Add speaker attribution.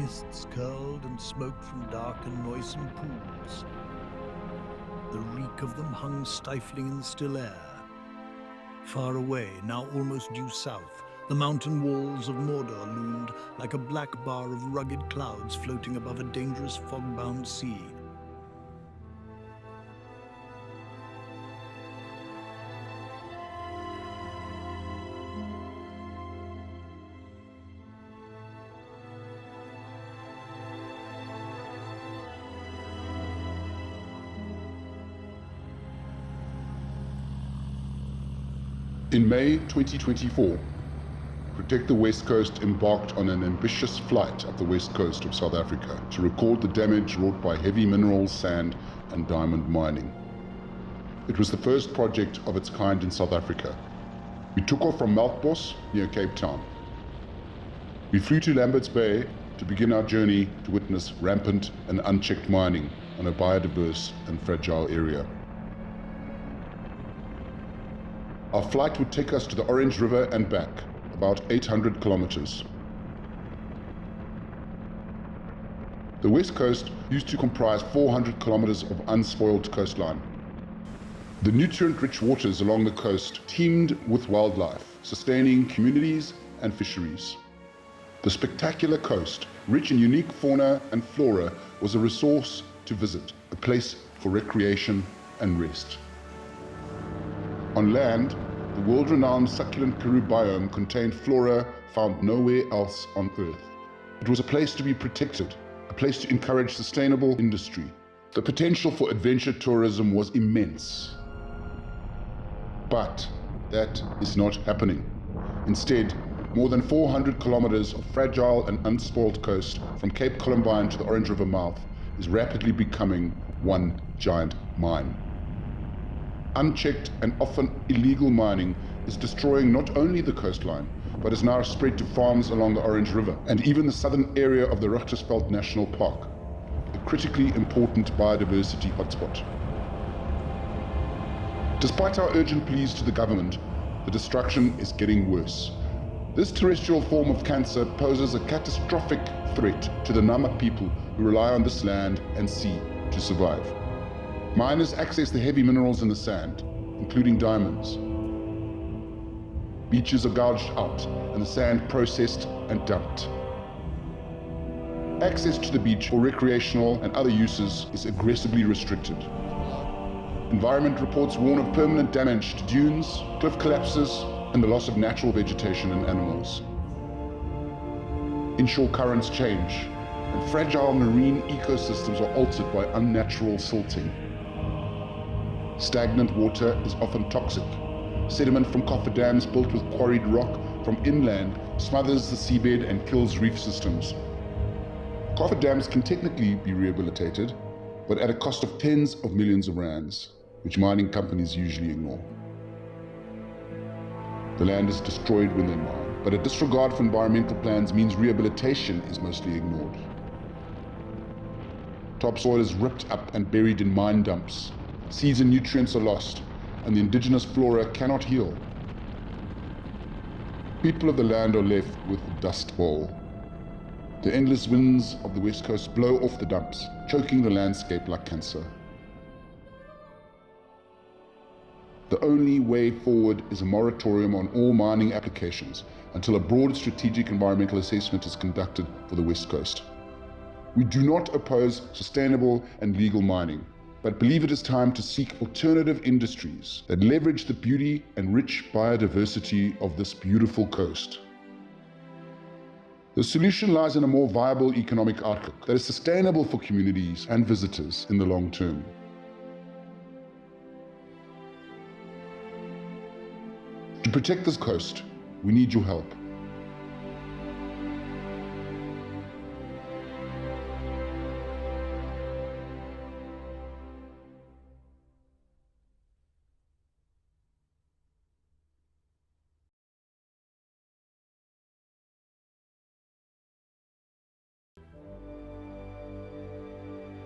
Speaker 1: mists curled and smoked from dark and noisome pools. The reek of them hung stifling in the still air. Far away, now almost due south, the mountain walls of Mordor loomed like a black bar of rugged clouds floating above a dangerous fog-bound sea.
Speaker 2: In May 2024, Protect the West Coast embarked on an ambitious flight up the west coast of South Africa to record the damage wrought by heavy minerals, sand, and diamond mining. It was the first project of its kind in South Africa. We took off from Melkbos near Cape Town. We flew to Lamberts Bay to begin our journey to witness rampant and unchecked mining on a biodiverse and fragile area. Our flight would take us to the Orange River and back, about 800 kilometers. The West Coast used to comprise 400 kilometers of unspoiled coastline. The nutrient-rich waters along the coast teemed with wildlife, sustaining communities and fisheries. The spectacular coast, rich in unique fauna and flora, was a resource to visit, a place for recreation and rest. On land, the world-renowned succulent Karoo biome contained flora found nowhere else on Earth. It was a place to be protected, a place to encourage sustainable industry. The potential for adventure tourism was immense. But that is not happening. Instead, more than 400 kilometers of fragile and unspoiled coast from Cape Columbine to the Orange River mouth is rapidly becoming one giant mine. Unchecked and often illegal mining is destroying not only the coastline, but is now spread to farms along the Orange River and even the southern area of the Richtersveld National Park, a critically important biodiversity hotspot. Despite our urgent pleas to the government, the destruction is getting worse. This terrestrial form of cancer poses a catastrophic threat to the Nama people who rely on this land and sea to survive. Miners access the heavy minerals in the sand, including diamonds. Beaches are gouged out and the sand processed and dumped. Access to the beach for recreational and other uses is aggressively restricted. Environment reports warn of permanent damage to dunes, cliff collapses, and the loss of natural vegetation and animals. Inshore currents change, and fragile marine ecosystems are altered by unnatural silting. Stagnant water is often toxic. Sediment from cofferdams built with quarried rock from inland smothers the seabed and kills reef systems. Cofferdams can technically be rehabilitated, but at a cost of tens of millions of rands, which mining companies usually ignore. The land is destroyed when they mine, but a disregard for environmental plans means rehabilitation is mostly ignored. Topsoil is ripped up and buried in mine dumps. Seeds and nutrients are lost, and the indigenous flora cannot heal. People of the land are left with the dust bowl. The endless winds of the West Coast blow off the dumps, choking the landscape like cancer. The only way forward is a moratorium on all mining applications until a broad strategic environmental assessment is conducted for the West Coast. We do not oppose sustainable and legal mining, but believe it is time to seek alternative industries that leverage the beauty and rich biodiversity of this beautiful coast. The solution lies in a more viable economic outlook that is sustainable for communities and visitors in the long term. To protect this coast, we need your help.